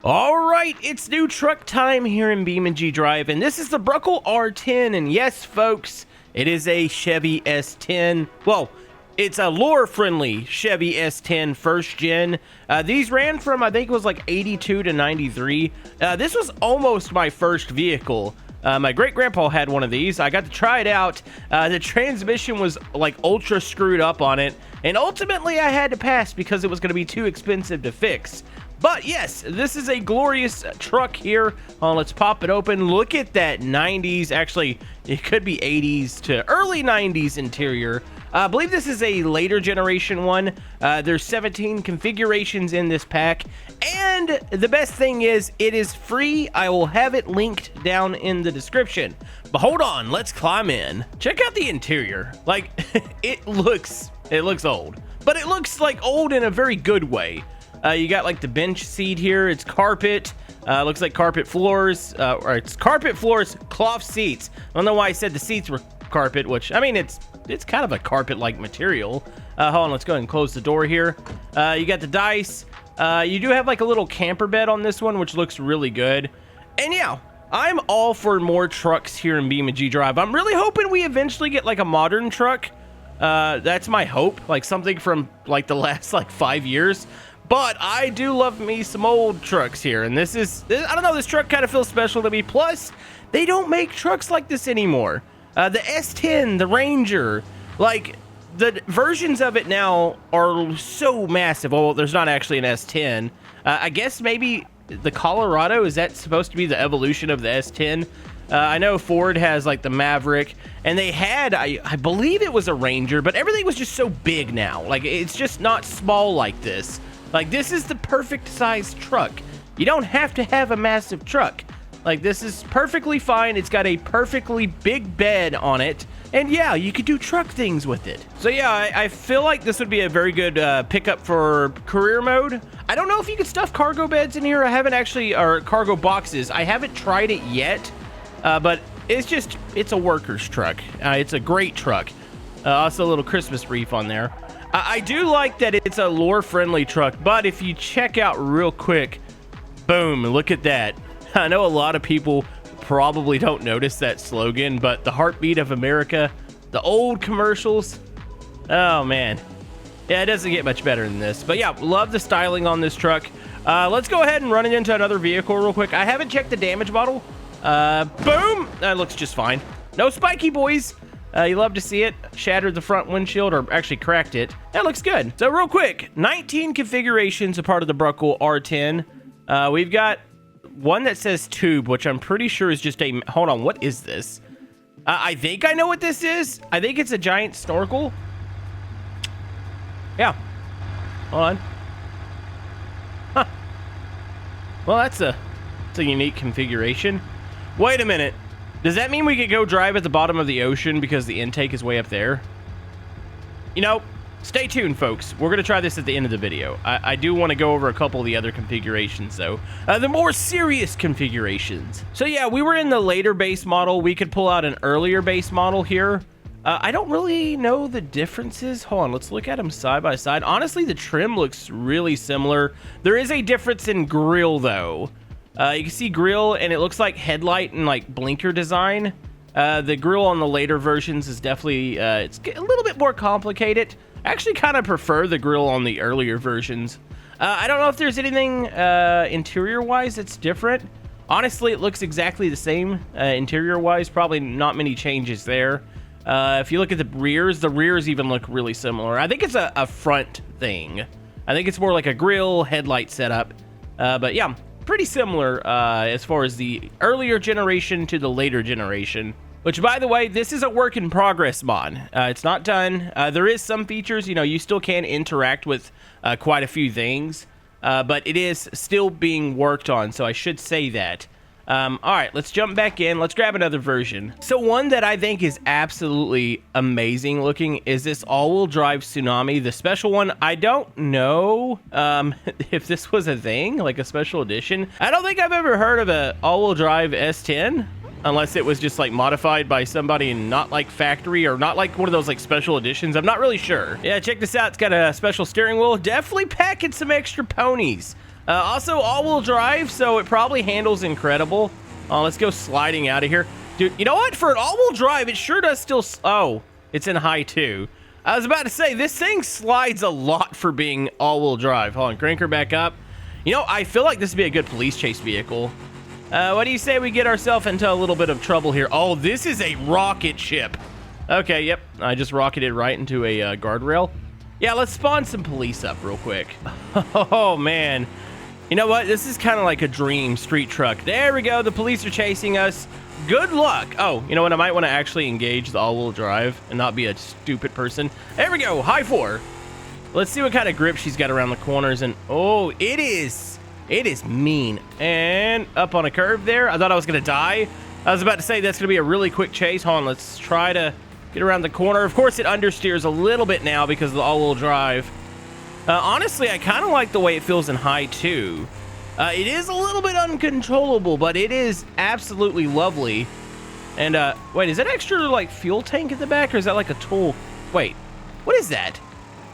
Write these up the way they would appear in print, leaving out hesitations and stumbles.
All right, it's new truck time here in BeamNG.drive, and this is the Bruckell R10, and yes, folks, it is a Chevy S10. Well, it's a lore-friendly Chevy S10 first gen. These ran from, I think it was like 82 to 93. This was almost my first vehicle. My great-grandpa had one of these. I got to try it out. The transmission was like ultra screwed up on it, and ultimately I had to pass because it was going to be too expensive to fix. But yes, this is a glorious truck here. Let's pop it open. Look at that 90s. Actually, it could be 80s to early 90s interior. I believe this is a later generation one. There's 17 configurations in this pack. And the best thing is, it is free. I will have it linked down in the description. But hold on, let's climb in. Check out the interior. Like, it looks old. But it looks like old in a very good way. You got like the bench seat here. It's carpet. Looks like carpet floors. Or it's carpet floors, cloth seats. I don't know why I said the seats were carpet, which, I mean, it's kind of a carpet-like material. Hold on, let's go ahead and close the door here. You got the dice. You do have like a little camper bed on this one, which looks really good. And yeah, I'm all for more trucks here in BeamNG.drive. I'm really hoping we eventually get like a modern truck. That's my hope. Like something from like the last like 5 years. But I do love me some old trucks here, and this I don't know, this truck kind of feels special to me. Plus, they don't make trucks like this anymore. The S10, the Ranger, like, the versions of it now are so massive. Well, there's not actually an S10. I guess maybe the Colorado, is that supposed to be the evolution of the S10? I know Ford has, like, the Maverick, and they had, I believe it was a Ranger, but everything was just so big now. Like, it's just not small like this. Like, this is the perfect size truck. You don't have to have a massive truck. Like, this is perfectly fine. It's got a perfectly big bed on it. And yeah, you could do truck things with it. So yeah, I feel like this would be a very good pickup for career mode. I don't know if you could stuff cargo beds in here. I haven't actually, or cargo boxes. I haven't tried it yet. But it's a worker's truck. It's a great truck. Also a little Christmas wreath on there. I do like that it's a lore-friendly truck, but if you check out real quick, boom, look at that. I know a lot of people probably don't notice that slogan, but the heartbeat of America, the old commercials, oh man. Yeah, it doesn't get much better than this. But yeah, love the styling on this truck. Let's go ahead and run it into another vehicle real quick. I haven't checked the damage model. Boom, that looks just fine. No spiky, boys. You love to see it. Shattered the front windshield, or actually cracked it. That looks good. So real quick, 19 configurations a part of the Bruckell R10. We've got one that says tube, which I'm pretty sure is just a... Hold on, what is this? I think I know what this is. I think it's a giant snorkel. Yeah. Hold on. Huh. Well, that's a unique configuration. Wait a minute. Does that mean we could go drive at the bottom of the ocean because the intake is way up there? You know, stay tuned, folks. We're going to try this at the end of the video. I do want to go over a couple of the other configurations, though. The more serious configurations. So yeah, we were in the later base model. We could pull out an earlier base model here. I don't really know the differences. Hold on, let's look at them side by side. Honestly, the trim looks really similar. There is a difference in grille, though. You can see grille, and it looks like headlight and like blinker design. The grille on the later versions is definitely it's a little bit more complicated. I actually kind of prefer the grille on the earlier versions. I don't know if there's anything interior-wise that's different. Honestly, it looks exactly the same interior-wise. Probably not many changes there. If you look at the rears even look really similar. I think it's a front thing. I think it's more like a grille headlight setup. But yeah, pretty similar as far as the earlier generation to the later generation. Which, by the way, this is a work in progress mod. It's not done. There is some features, you know, you still can interact with quite a few things, but it is still being worked on, so I should say that. All right, let's jump back in. Let's grab another version. So one that I think is absolutely amazing looking is this all-wheel drive Tsunami, the special one. I don't know if this was a thing, like a special edition. I don't think I've ever heard of a all-wheel drive S10. Unless it was just like modified by somebody not like factory or not like one of those like special editions. I'm not really sure. Yeah, check this out. It's got a special steering wheel. Definitely packing some extra ponies. Also, all-wheel drive, so it probably handles incredible. Let's go sliding out of here. Dude, you know what? For an all-wheel drive, it sure does still... Oh, it's in high, too. I was about to say, this thing slides a lot for being all-wheel drive. Hold on, crank her back up. You know, I feel like this would be a good police chase vehicle. What do you say we get ourselves into a little bit of trouble here? Oh, this is a rocket ship. Okay, yep. I just rocketed right into a guardrail. Yeah, let's spawn some police up real quick. Oh, man. You know what? This is kind of like a dream street truck. There we go. The police are chasing us. Good luck. Oh, you know what? I might want to actually engage the all-wheel drive and not be a stupid person. There we go. High 4. Let's see what kind of grip she's got around the corners. And oh, it is mean. And up on a curve there. I thought I was going to die. I was about to say that's going to be a really quick chase. Hold on. Let's try to get around the corner. Of course, it understeers a little bit now because of the all-wheel drive. Honestly, I kind of like the way it feels in high, too. It is a little bit uncontrollable, but it is absolutely lovely. And, wait, is that extra, like, fuel tank in the back, or is that, like, a tool? Wait, what is that?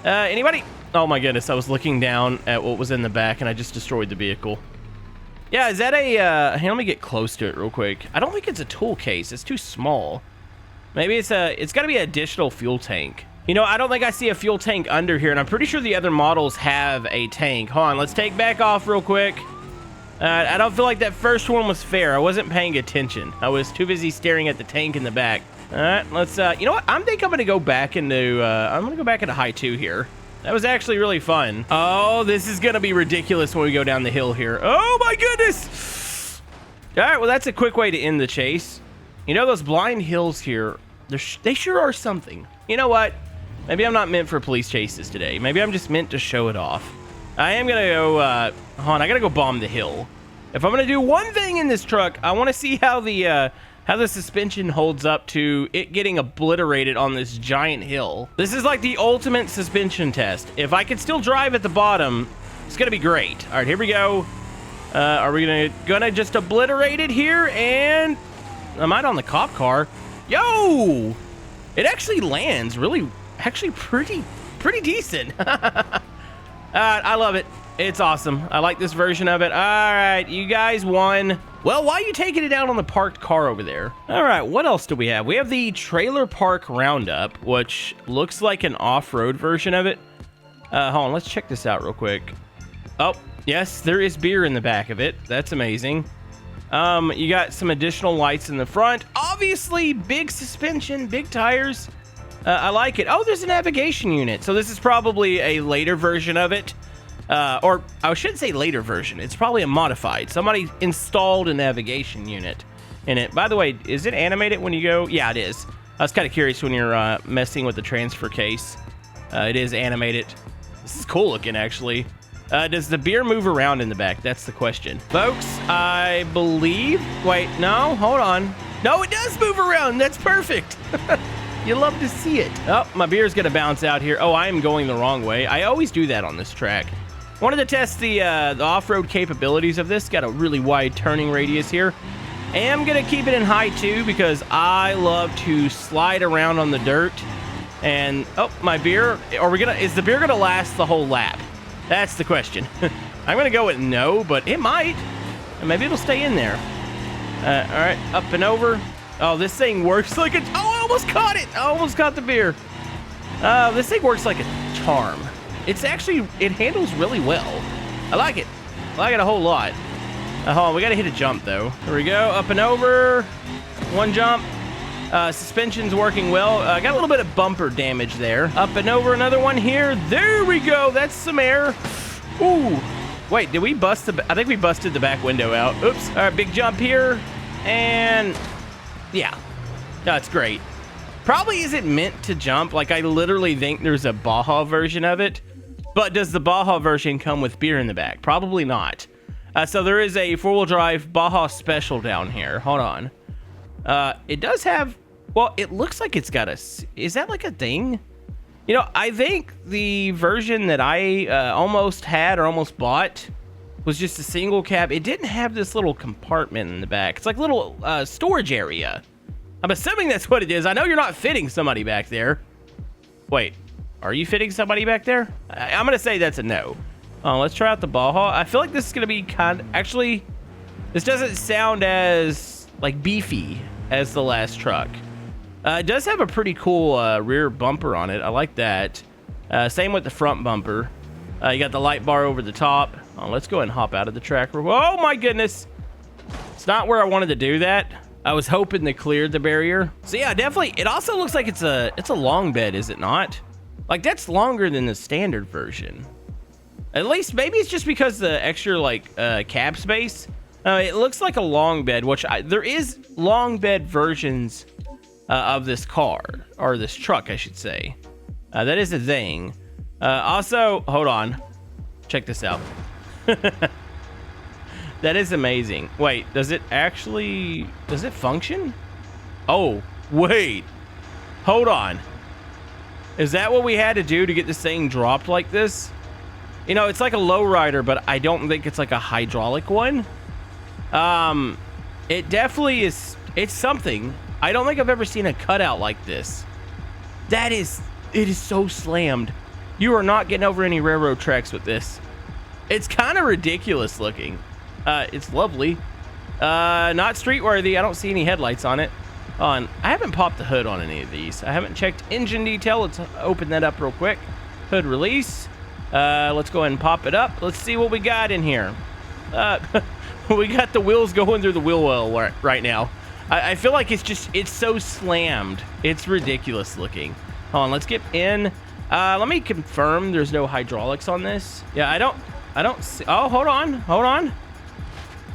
Anybody? Oh, my goodness, I was looking down at what was in the back, and I just destroyed the vehicle. Yeah, is that a, hey, let me get close to it real quick. I don't think it's a tool case. It's too small. Maybe it's got to be an additional fuel tank. You know, I don't think I see a fuel tank under here, and I'm pretty sure the other models have a tank. Hold on, let's take back off real quick. I don't feel like that first one was fair. I wasn't paying attention. I was too busy staring at the tank in the back. All right, let's, you know what? I think I'm going to go back into, high 2 here. That was actually really fun. Oh, this is going to be ridiculous when we go down the hill here. Oh, my goodness. All right, well, that's a quick way to end the chase. You know, those blind hills here, they sure are something. You know what? Maybe I'm not meant for police chases today. Maybe I'm just meant to show it off. I am going to go, hold on, I got to go bomb the hill. If I'm going to do one thing in this truck, I want to see how the suspension holds up to it getting obliterated on this giant hill. This is like the ultimate suspension test. If I can still drive at the bottom, it's going to be great. All right, here we go. Are we gonna just obliterate it here? And am I on the cop car? Yo! It actually lands really... Actually, pretty decent. I love it. It's awesome. I like this version of it. All right, you guys won. Well, why are you taking it down on the parked car over there? All right, what else do we have? We have the Trailer Park Roundup, which looks like an off-road version of it. Hold on, let's check this out real quick. Oh, yes, there is beer in the back of it. That's amazing. You got some additional lights in the front. Obviously, big suspension, big tires. I like it. Oh, there's a navigation unit. So this is probably a later version of it. Or I shouldn't say later version. It's probably a modified. Somebody installed a navigation unit in it. By the way, is it animated when you go? Yeah, it is. I was kind of curious when you're messing with the transfer case. It is animated. This is cool looking, actually. Does the beer move around in the back? That's the question. Folks, I believe... Wait, no, hold on. No, it does move around. That's perfect. You love to see it. Oh, my beer's gonna bounce out here. Oh, I am going the wrong way. I always do that on this track. Wanted to test the off-road capabilities of this. Got a really wide turning radius here. Am gonna keep it in high too because I love to slide around on the dirt. And oh, my beer. Is the beer gonna last the whole lap? That's the question. I'm gonna go with no, but it might. And maybe it'll stay in there. All right, up and over. Oh, this thing works like a... Oh, I almost caught it. I almost caught the beer. This thing works like a charm. It's actually... It handles really well. I like it. I like it a whole lot. Hold on, we got to hit a jump, though. Here we go. Up and over. One jump. Suspension's working well. Got a little bit of bumper damage there. Up and over another one here. There we go. That's some air. Ooh. Wait, did we bust the... I think we busted the back window out. Oops. All right, big jump here. And... Yeah, that's great. Probably isn't meant to jump. Like, I literally think there's a Baja version of it. But does the Baja version come with beer in the back? Probably not. So there is a four-wheel drive Baja special down here. Hold on. It does have... Well, it looks like it's got a... Is that like a thing? You know, I think the version that I almost had or almost bought was just a single cab. It didn't have this little compartment in the back. It's like a little storage area. I'm assuming that's what it is. I know you're not fitting somebody back there. Wait, are you fitting somebody back there? I'm going to say that's a no. Oh, let's try out the Baja. I feel like this is gonna be actually, this doesn't sound as like beefy as the last truck. It does have a pretty cool rear bumper on it. I like that. Same with the front bumper. You got the light bar over the top. Oh, let's go ahead and hop out of the tracker. Oh my goodness. It's not where I wanted to do that. I was hoping to clear the barrier. So yeah, definitely. It also looks like it's a long bed, is it not? Like that's longer than the standard version. At least maybe it's just because the extra like cab space. It looks like a long bed, which there is long bed versions of this car, or this truck, I should say. That is a thing. Also, hold on. Check this out. That is amazing. Wait, does it function? Oh, wait. Hold on. Is that what we had to do to get this thing dropped like this? You know, it's like a lowrider, but I don't think it's like a hydraulic one. It definitely is. It's something. I don't think I've ever seen a cutout like this. It is so slammed. You are not getting over any railroad tracks with this. It's kind of ridiculous looking. It's lovely. Not street worthy. I don't see any headlights on it. I haven't popped the hood on any of these. I haven't checked engine detail. Let's open that up real quick. Hood release. Let's go ahead and pop it up. Let's see what we got in here. We got the wheels going through the wheel well right now. I feel like it's so slammed. It's ridiculous looking. Hold on, let's get in. Let me confirm there's no hydraulics on this. Yeah, I don't see. Oh, hold on.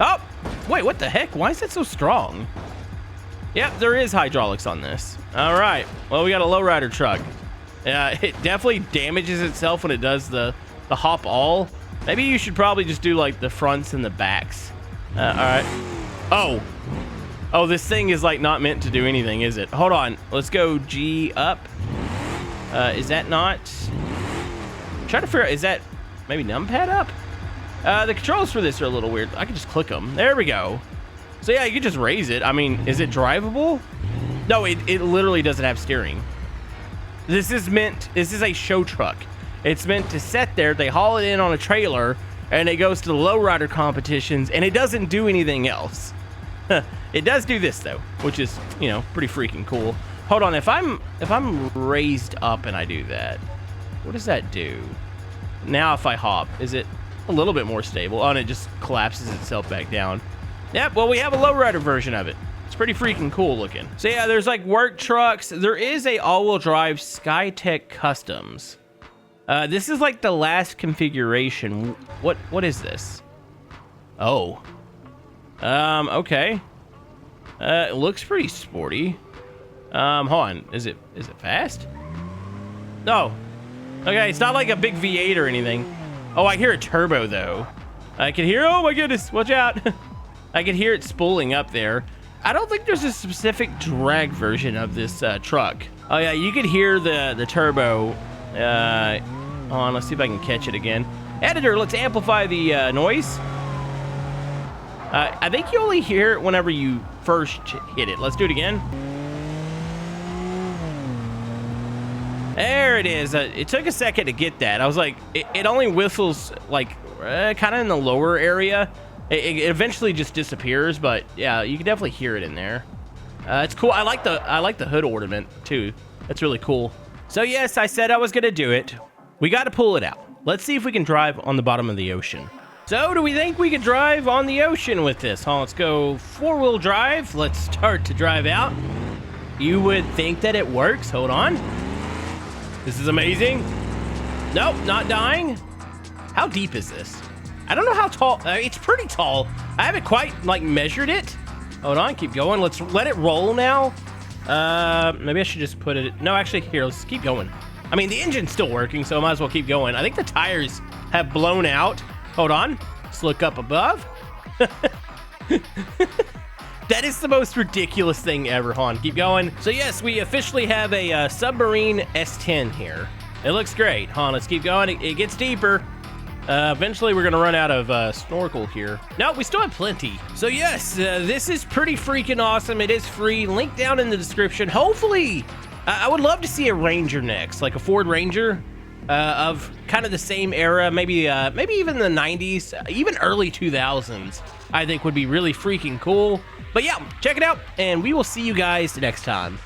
Oh, wait, what the heck? Why is it so strong? Yep, there is hydraulics on this. All right, well, we got a lowrider truck. It definitely damages itself when it does the hop all. Maybe you should probably just do like the fronts and the backs. All right. Oh, this thing is like not meant to do anything, is it? Hold on, let's go G up. Is that not? I'm trying to figure out, is that maybe numpad up? The controls for this are a little weird. I can just click them. There we go. So yeah, you can just raise it. I mean, is it drivable? No, it literally doesn't have steering. This is a show truck. It's meant to sit there. They haul it in on a trailer and it goes to the lowrider competitions and it doesn't do anything else. It does do this though, which is, you know, pretty freaking cool. Hold on, if I'm raised up and I do that, what does that do? Now if I hop, is it a little bit more stable? Oh, and it just collapses itself back down. Yep, well, we have a lowrider version of it. It's pretty freaking cool looking. So yeah, there's like work trucks. There is a all-wheel drive Skytech Customs. This is like the last configuration. What is this? Oh. Okay. It looks pretty sporty. Hold on. Is it fast? No. Okay, it's not like a big V8 or anything. Oh, I hear a turbo though. I can hear, oh my goodness, watch out. I can hear it spooling up there. I don't think there's a specific drag version of this truck. Oh yeah, you could hear the turbo. Hold on, let's see if I can catch it again. Editor, let's amplify the noise. I think you only hear it whenever you first hit it. Let's do it again. There it is. It took a second to get that. I was like, it only whistles like kind of in the lower area. It eventually just disappears, but yeah, you can definitely hear it in there. It's cool. I like the hood ornament too. That's really cool. So yes, I said I was gonna do it. We got to pull it out. Let's see if we can drive on the bottom of the ocean. So do we think we could drive on the ocean with this? Let's go 4-wheel drive. Let's start to drive out. You would think that it works. Hold on. This is amazing. Nope, not dying. How deep is this? I don't know how tall. It's pretty tall. I haven't quite like measured it. Hold on, keep going. Let's let it roll now. Maybe I should just put it. No, actually, here, let's keep going. I mean, the engine's still working, so I might as well keep going. I think the tires have blown out. Hold on. Let's look up above. That is the most ridiculous thing ever. Hold on, keep going. So yes, we officially have a Submarine S10 here. It looks great. Hold on, let's keep going. It gets deeper. Eventually, we're going to run out of snorkel here. No, we still have plenty. So yes, this is pretty freaking awesome. It is free. Link down in the description. Hopefully, I would love to see a Ranger next, like a Ford Ranger. of kind of the same era, maybe even the 90s, even early 2000s, I think would be really freaking cool. But yeah, check it out, and we will see you guys next time.